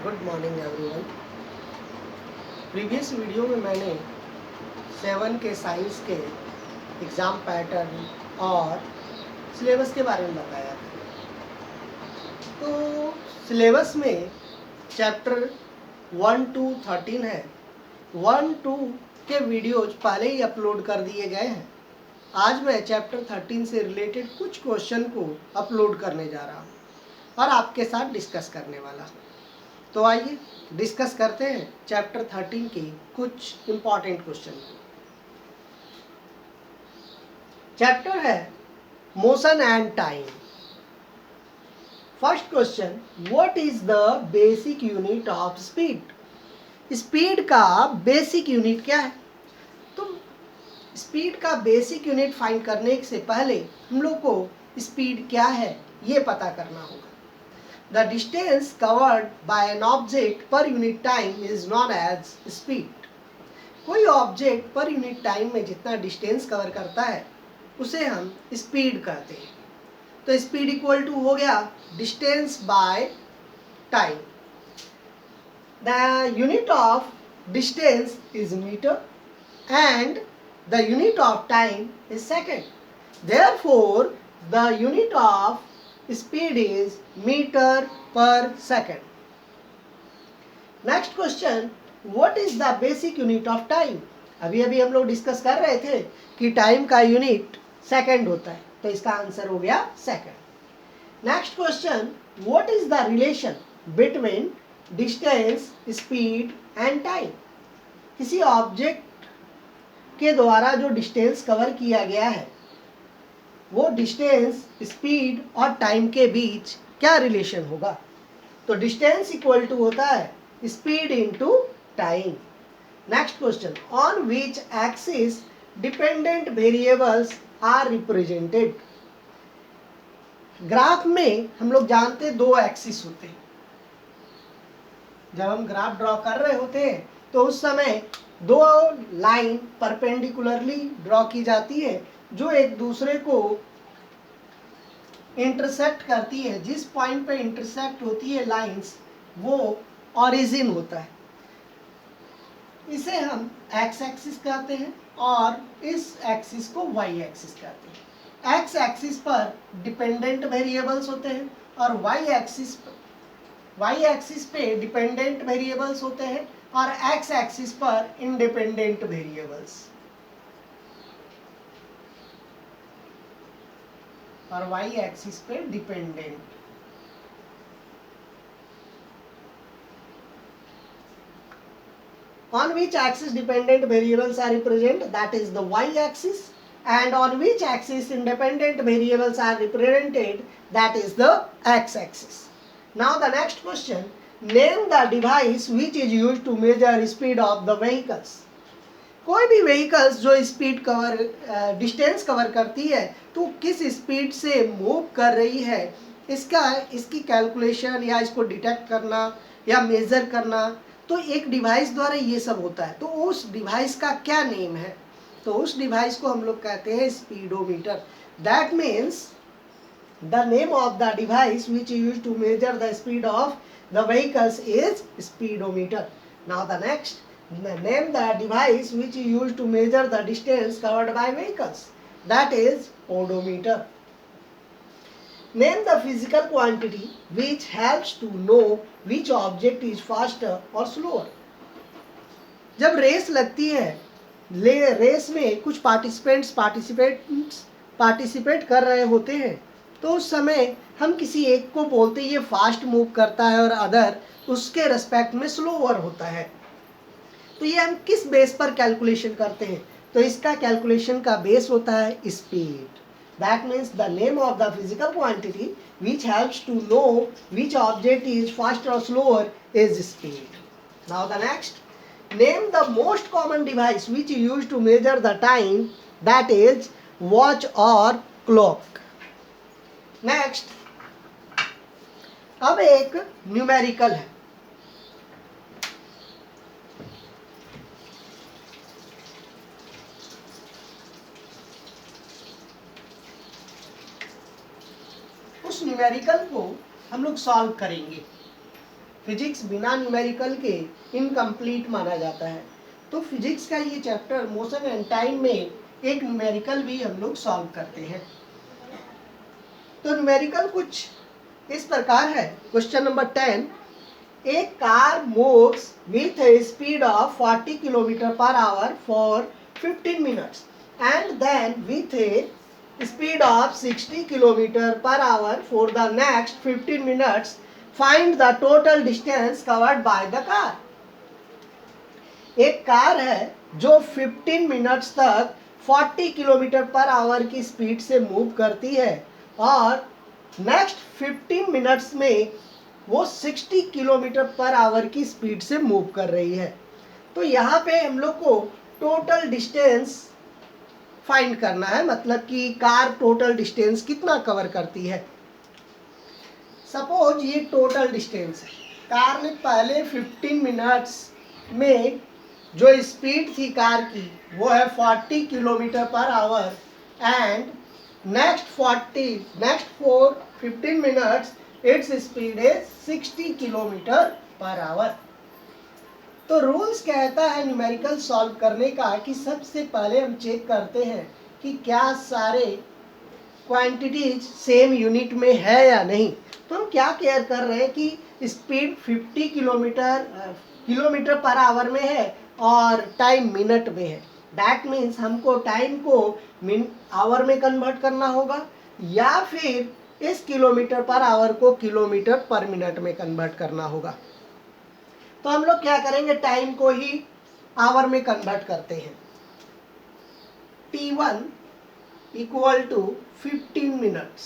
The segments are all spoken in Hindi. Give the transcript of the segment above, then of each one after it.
Good morning everyone. Previous video में मैंने 7 के साइंस के एग्ज़ाम पैटर्न और सिलेबस के बारे में बताया था। तो सिलेबस में चैप्टर 1 to 13 है। 1-2 के वीडियोज पहले ही अपलोड कर दिए गए हैं। आज मैं चैप्टर 13 से रिलेटेड कुछ क्वेश्चन को अपलोड करने जा रहा हूँ और आपके साथ डिस्कस करने वाला हूँ। तो आइए डिस्कस करते हैं चैप्टर 13 के कुछ इंपॉर्टेंट क्वेश्चन को। चैप्टर है motion and time. First question, what is the basic unit of speed. Speed का बेसिक यूनिट क्या है? तो स्पीड का बेसिक यूनिट फाइंड करने से पहले हम लोग को स्पीड क्या है ये पता करना होगा। The distance covered by an object per unit time is known as speed. कोई ऑब्जेक्ट पर यूनिट टाइम में जितना डिस्टेंस कवर करता है उसे हम स्पीड कहते हैं। तो स्पीड इक्वल टू हो गया distance by time. The unit of distance is metre and the unit of time is second. Therefore the unit of speed is meter per second. Next question, what is the basic unit of time? अभी अभी हम लोग डिस्कस कर रहे थे कि टाइम का यूनिट सेकंड होता है, तो इसका आंसर हो गया second. Next question, what is the relation between distance, speed and time? किसी ऑब्जेक्ट के द्वारा जो डिस्टेंस कवर किया गया है वो डिस्टेंस, स्पीड और टाइम के बीच क्या रिलेशन होगा? तो डिस्टेंस इक्वल टू होता है speed into time. Next question, on which axis dependent variables are represented. Graph में हम लोग जानते हैं दो एक्सिस होते हैं। जब हम ग्राफ ड्रॉ कर रहे होते हैं तो उस समय दो लाइन परपेंडिकुलरली ड्रॉ की जाती है जो एक दूसरे को इंटरसेक्ट करती है। जिस पॉइंट पे इंटरसेक्ट होती है लाइंस वो ओरिजिन होता है। इसे हम एक्स एक्सिस कहते हैं और इस एक्सिस को वाई एक्सिस कहते हैं। एक्स एक्सिस पर डिपेंडेंट वेरिएबल्स होते हैं और वाई एक्सिस पे डिपेंडेंट वेरिएबल्स होते हैं और एक्स एक्सिस पर इंडिपेंडेंट वेरिएबल्स। और वाई एक्सिस पे dependent. On which axis dependent variables are represented? That is the y axis. And on which axis independent variables are represented? That is the x axis. Now the next question, name the device which is used to measure speed of the vehicles. कोई भी व्हीकल्स जो स्पीड कवर डिस्टेंस कवर करती है तो किस स्पीड से मूव कर रही है इसकी कैलकुलेशन या इसको डिटेक्ट करना या मेजर करना, तो एक डिवाइस द्वारा ये सब होता है। तो उस डिवाइस का क्या नेम है? तो उस डिवाइस को हम लोग कहते हैं speedometer. That means the name of the device which use to measure the speed of the vehicles is speedometer. Now the next, name the device which is used to measure the distance covered by vehicles. That is odometer. Name the physical quantity which helps to know which object is faster or slower. जब रेस लगती है, रेस में कुछ पार्टिसिपेट कर रहे होते हैं तो उस समय हम किसी एक को बोलते हैं ये फास्ट मूव करता है और अदर उसके रेस्पेक्ट में स्लोअर होता है। तो ये हम किस बेस पर कैलकुलेशन करते हैं? तो इसका कैलकुलेशन का बेस होता है speed. That means the name of the physical quantity which helps to know which object is faster और slower is speed. Now the next, name the most common device which use to measure the time. That is watch और क्लॉक। नेक्स्ट, अब एक न्यूमेरिकल है। उस न्यूमेरिकल को हम लोग सॉल्व करेंगे। फिजिक्स बिना न्यूमेरिकल के इनकम्प्लीट माना जाता है। तो फिजिक्स का ये चैप्टर मोशन एंड टाइम में एक न्यूमेरिकल भी हम लोग सॉल्व करते हैं। तो न्यूमेरिकल कुछ इस प्रकार है। Question number 10, a car moves with a speed of 40 km per hour for 15 minutes and then with a speed of 60 km per hour for the next 15 minutes. Find the total distance covered by the car. एक कार है जो 15 मिनट्स तक 40 किलोमीटर पर आवर की स्पीड से मूव करती है और नेक्स्ट 15 मिनट्स में वो 60 किलोमीटर पर आवर की स्पीड से मूव कर रही है। तो यहाँ पे हम लोग को टोटल डिस्टेंस फाइंड करना है, मतलब कि कार टोटल डिस्टेंस कितना कवर करती है। सपोज ये टोटल डिस्टेंस है, कार ने पहले 15 मिनट्स में जो स्पीड थी कार की वो है 40 kilometre per hour and next 15 minutes its speed is 60 kilometre per hour. तो रूल्स कहता है न्यूमेरिकल सॉल्व करने का कि सबसे पहले हम चेक करते हैं कि क्या सारे क्वांटिटीज सेम यूनिट में है या नहीं। तो हम क्या केयर कर रहे हैं कि स्पीड 50 किलोमीटर पर आवर में है और टाइम मिनट में है। दैट मीन्स हमको टाइम को आवर में कन्वर्ट करना होगा या फिर इस किलोमीटर पर आवर को किलोमीटर पर मिनट में कन्वर्ट करना होगा। तो हम लोग क्या करेंगे, टाइम को ही आवर में कन्वर्ट करते हैं। T1 equal to 15 minutes.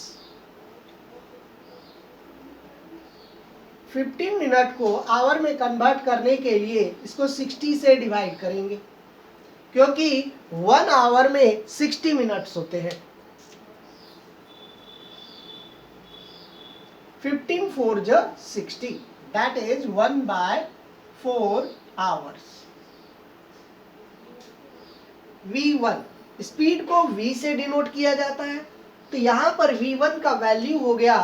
15 minute को आवर में कन्वर्ट करने के लिए इसको 60 से डिवाइड करेंगे क्योंकि 1 आवर में 60 मिनट्स होते हैं। 15 4 जा 60, that is 1/4 hours. V1 speed को V से डिनोट किया जाता है, तो यहाँ पर V1 का वैल्यू हो गया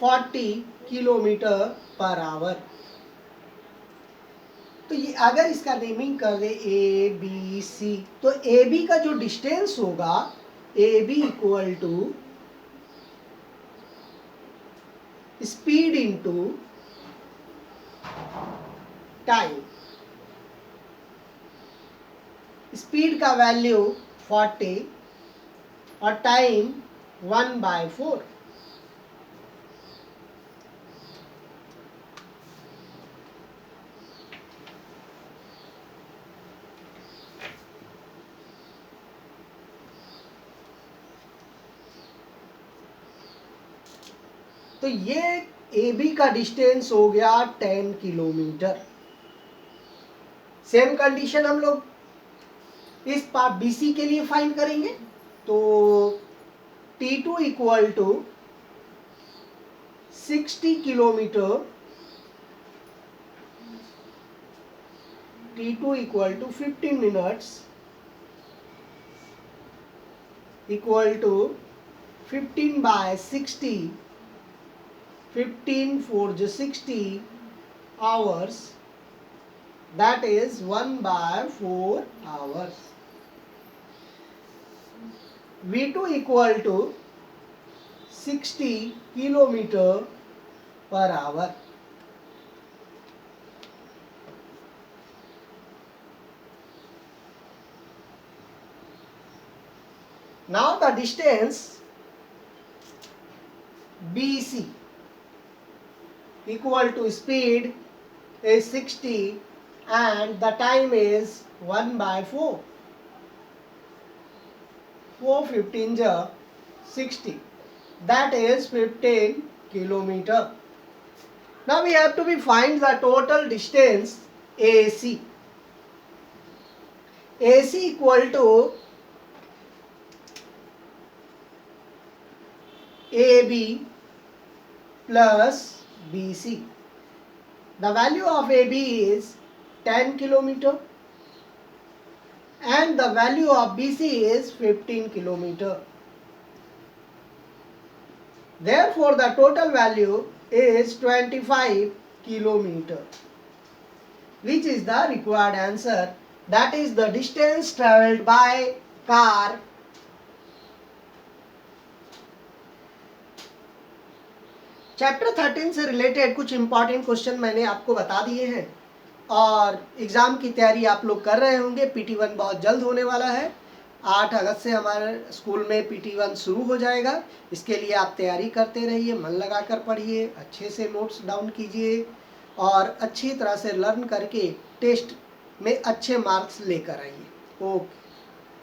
40 किलोमीटर पर आवर। तो ये अगर इसका नेमिंग कर दे ABC, तो AB का जो डिस्टेंस होगा AB equal to speed into time. Speed का वैल्यू 40 और टाइम 1/4। तो ये AB का डिस्टेंस हो गया 10 किलोमीटर। सेम कंडीशन हम लोग इस पार्ट BC के लिए फाइंड करेंगे। तो T2 equal to 60 kilometre, T2 equal to 15 minutes equal to 15/60, 15 4 जो 60 hours, that is 1/4 hours. V2 equal to 60 kilometer per hour. Now the distance BC equal to speed is 60 and the time is 1/4. 4 15 ja 60, that is 15 kilometer. Now we have to be find the total distance AC. AC equal to AB plus BC. The value of AB is 10 kilometer and the value of BC is 15 kilometer. Therefore the total value is 25 kilometre. Which is the required answer? That is the distance traveled by car. Chapter 13 से रिलेटेड कुछ इंपॉर्टेंट क्वेश्चन मैंने आपको बता दिए हैं और एग्ज़ाम की तैयारी आप लोग कर रहे होंगे. PT1 बहुत जल्द होने वाला है. 8 अगस्त से हमारे स्कूल में PT1 शुरू हो जाएगा. इसके लिए आप तैयारी करते रहिए, मन लगाकर पढ़िए, अच्छे से नोट्स डाउन कीजिए और अच्छी तरह से लर्न करके टेस्ट में अच्छे मार्क्स लेकर आइए. ओके.